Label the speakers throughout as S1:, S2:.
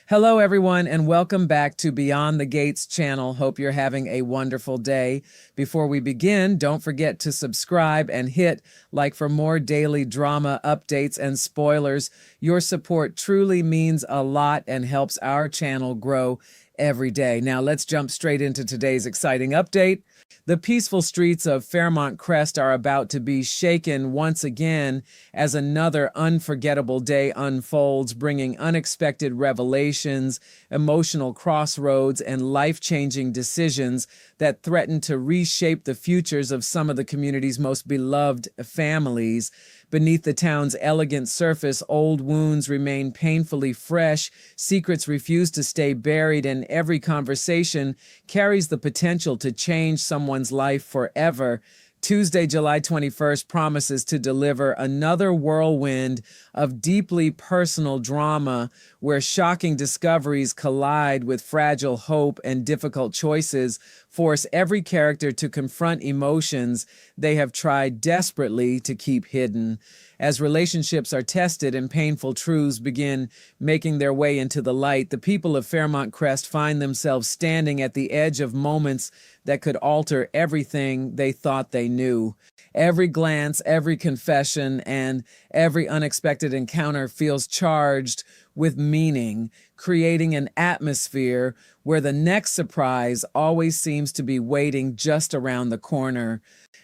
S1: Hello, everyone, and welcome back to Beyond the Gates channel. Hope you're having a wonderful day. Before we begin, don't forget to subscribe and hit like for more daily drama updates and spoilers. Your support truly means a lot and helps our channel grow every day. Now, let's jump straight into today's exciting update. The peaceful streets of Fairmont Crest are about to be shaken once again as another unforgettable day unfolds, bringing unexpected revelations, emotional crossroads, and life-changing decisions that threaten to reshape the futures of some of the community's most beloved families. Beneath the town's elegant surface, old wounds remain painfully fresh, secrets refuse to stay buried, and every conversation carries the potential to change someone's life forever. Tuesday, July 21st promises to deliver another whirlwind of deeply personal drama where shocking discoveries collide with fragile hope and difficult choices force every character to confront emotions they have tried desperately to keep hidden. As relationships are tested and painful truths begin making their way into the light, the people of Fairmont Crest find themselves standing at the edge of moments that could alter everything they thought they knew. Every glance, every confession, and every unexpected encounter feels charged with meaning, creating an atmosphere where the next surprise always seems to be waiting just around the corner.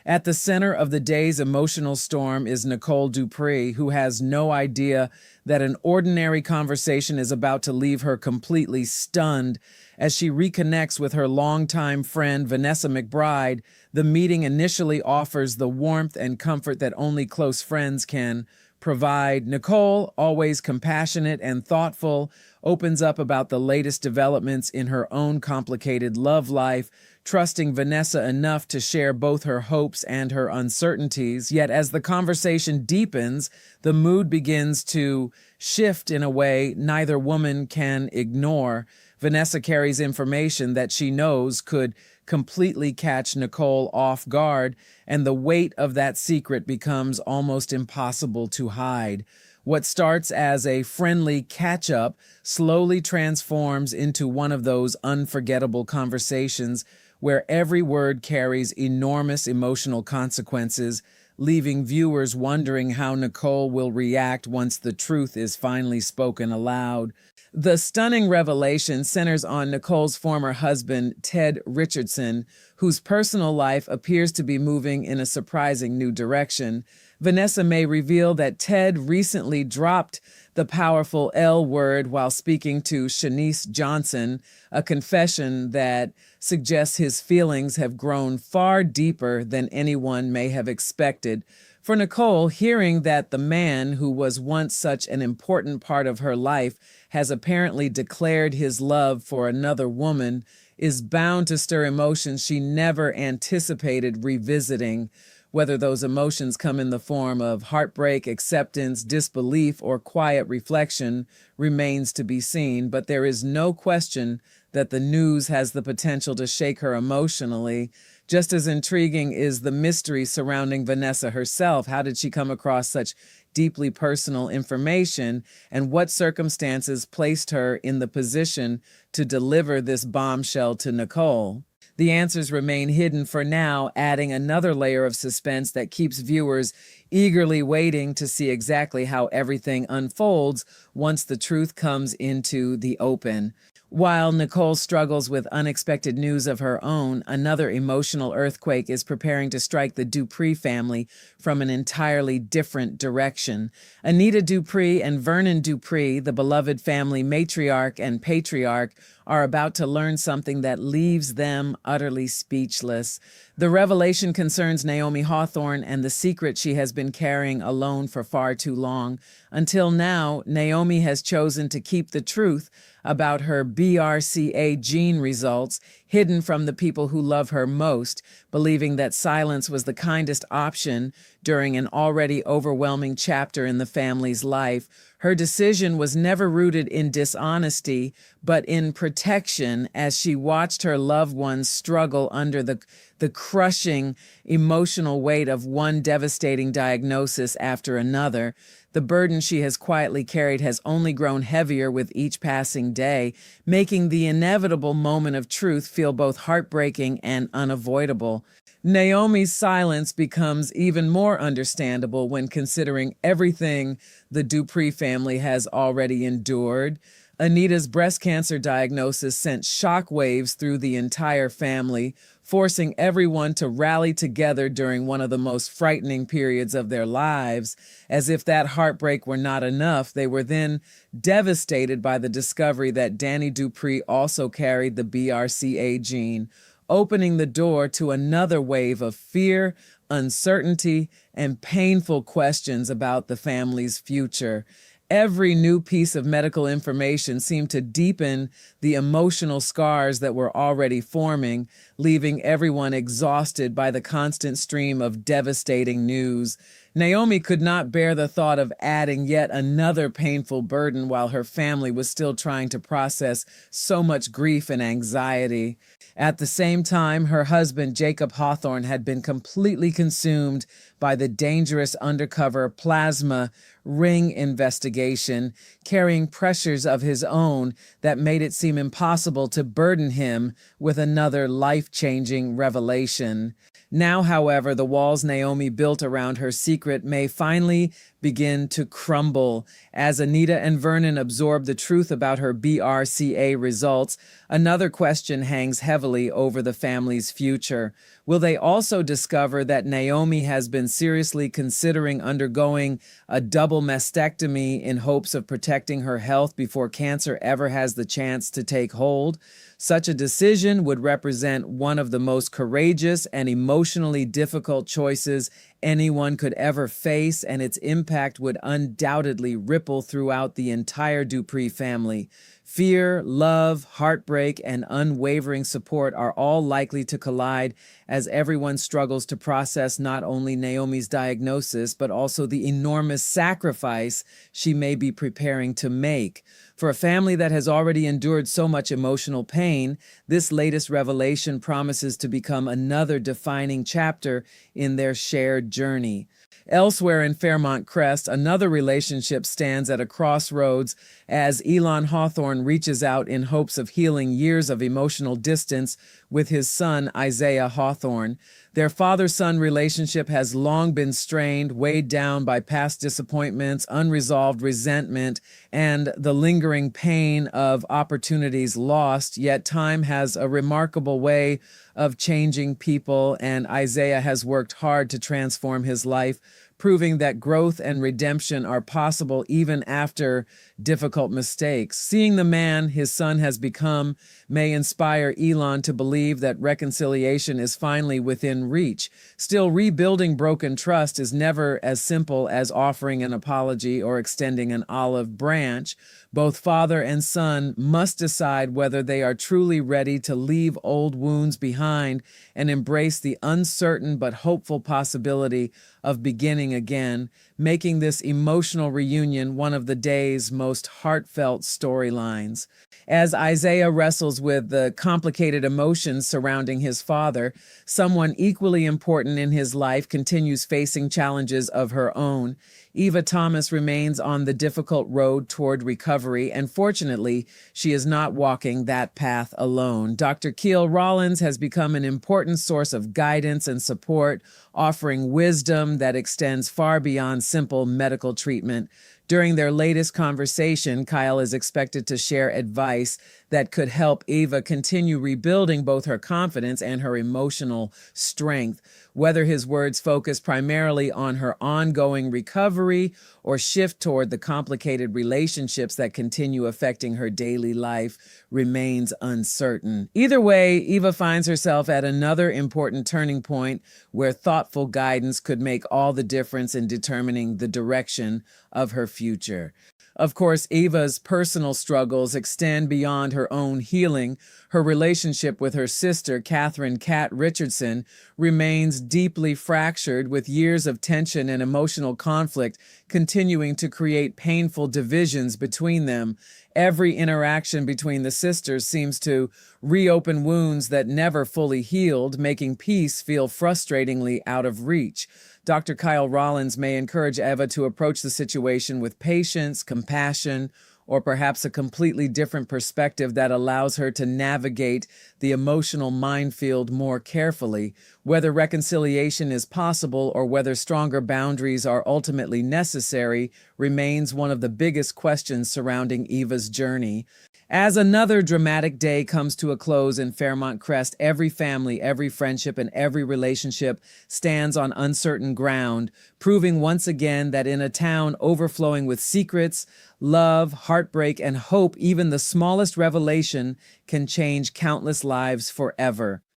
S1: At the center of the day's emotional storm is Nicole Dupree, who has no idea that an ordinary conversation is about to leave her completely stunned. As she reconnects with her longtime friend, Vanessa McBride, the meeting initially offers the warmth and comfort that only close friends can provide. Nicole, always compassionate and thoughtful, opens up about the latest developments in her own complicated love life, trusting Vanessa enough to share both her hopes and her uncertainties. Yet as the conversation deepens, the mood begins to shift in a way neither woman can ignore. Vanessa carries information that she knows could completely catch Nicole off guard, and the weight of that secret becomes almost impossible to hide. What starts as a friendly catch-up slowly transforms into one of those unforgettable conversations where every word carries enormous emotional consequences, leaving viewers wondering how Nicole will react once the truth is finally spoken aloud. The stunning revelation centers on Nicole's former husband, Ted Richardson, whose personal life appears to be moving in a surprising new direction. Vanessa may reveal that Ted recently dropped the powerful L word while speaking to Shanice Johnson, a confession that suggests his feelings have grown far deeper than anyone may have expected. For Nicole, hearing that the man who was once such an important part of her life has apparently declared his love for another woman is bound to stir emotions she never anticipated revisiting. Whether those emotions come in the form of heartbreak, acceptance, disbelief, or quiet reflection remains to be seen, but there is no question that the news has the potential to shake her emotionally. Just as intriguing is the mystery surrounding Vanessa herself. How did she come across such deeply personal information, and what circumstances placed her in the position to deliver this bombshell to Nicole? The answers remain hidden for now, adding another layer of suspense that keeps viewers eagerly waiting to see exactly how everything unfolds once the truth comes into the open. While Nicole struggles with unexpected news of her own, another emotional earthquake is preparing to strike the Dupree family from an entirely different direction. Anita Dupree and Vernon Dupree, the beloved family matriarch and patriarch, are about to learn something that leaves them utterly speechless. The revelation concerns Naomi Hawthorne and the secret she has been carrying alone for far too long. Until now, Naomi has chosen to keep the truth about her BRCA gene results hidden from the people who love her most, believing that silence was the kindest option during an already overwhelming chapter in the family's life. Her decision was never rooted in dishonesty, but in protection as she watched her loved ones struggle under the crushing emotional weight of one devastating diagnosis after another. The burden she has quietly carried has only grown heavier with each passing day, making the inevitable moment of truth feel both heartbreaking and unavoidable. Naomi's silence becomes even more understandable when considering everything the Dupree family has already endured. Anita's breast cancer diagnosis sent shockwaves through the entire family, forcing everyone to rally together during one of the most frightening periods of their lives. As if that heartbreak were not enough, they were then devastated by the discovery that Danny Dupree also carried the BRCA gene, opening the door to another wave of fear, uncertainty, and painful questions about the family's future. Every new piece of medical information seemed to deepen the emotional scars that were already forming, leaving everyone exhausted by the constant stream of devastating news. Naomi could not bear the thought of adding yet another painful burden while her family was still trying to process so much grief and anxiety. At the same time, her husband, Jacob Hawthorne, had been completely consumed by the dangerous undercover plasma ring investigation, carrying pressures of his own that made it seem impossible to burden him with another life-changing revelation. Now, however, the walls Naomi built around her secret may finally begin to crumble. As Anita and Vernon absorb the truth about her BRCA results, another question hangs heavily over the family's future. Will they also discover that Naomi has been seriously considering undergoing a double mastectomy in hopes of protecting her health before cancer ever has the chance to take hold? Such a decision would represent one of the most courageous and emotionally difficult choices anyone could ever face, and its impact would undoubtedly ripple throughout the entire Dupree family. Fear, love, heartbreak, and unwavering support are all likely to collide as everyone struggles to process not only Naomi's diagnosis, but also the enormous sacrifice she may be preparing to make. For a family that has already endured so much emotional pain, this latest revelation promises to become another defining chapter in their shared journey. Elsewhere in Fairmont Crest, another relationship stands at a crossroads as Elon Hawthorne reaches out in hopes of healing years of emotional distance with his son, Izaiah Hawthorne. Their father-son relationship has long been strained, weighed down by past disappointments, unresolved resentment, and the lingering pain of opportunities lost. Yet time has a remarkable way of changing people, and Izaiah has worked hard to transform his life, proving that growth and redemption are possible even after difficult mistakes. Seeing the man his son has become may inspire Elon to believe that reconciliation is finally within reach. Still, rebuilding broken trust is never as simple as offering an apology or extending an olive branch. Both father and son must decide whether they are truly ready to leave old wounds behind and embrace the uncertain but hopeful possibility of beginning again, making this emotional reunion one of the day's most heartfelt storylines. As Izaiah wrestles with the complicated emotions surrounding his father, someone equally important in his life continues facing challenges of her own. Eva Thomas remains on the difficult road toward recovery, and fortunately, she is not walking that path alone. Dr. Keel Rollins has become an important source of guidance and support, offering wisdom that extends far beyond simple medical treatment. During their latest conversation, Kyle is expected to share advice that could help Eva continue rebuilding both her confidence and her emotional strength. Whether his words focus primarily on her ongoing recovery or shift toward the complicated relationships that continue affecting her daily life remains uncertain. Either way, Eva finds herself at another important turning point where thoughtful guidance could make all the difference in determining the direction of her future. Of course, Eva's personal struggles extend beyond her own healing. Her relationship with her sister, Catherine Cat Richardson, remains deeply fractured, with years of tension and emotional conflict continuing to create painful divisions between them. Every interaction between the sisters seems to reopen wounds that never fully healed, making peace feel frustratingly out of reach. Dr. Kyle Rollins may encourage Eva to approach the situation with patience, compassion, or perhaps a completely different perspective that allows her to navigate the emotional minefield more carefully. Whether reconciliation is possible or whether stronger boundaries are ultimately necessary remains one of the biggest questions surrounding Eva's journey. As another dramatic day comes to a close in Fairmont Crest, every family, every friendship, and every relationship stands on uncertain ground, proving once again that in a town overflowing with secrets, love, heartbreak, and hope, even the smallest revelation can change countless lives forever.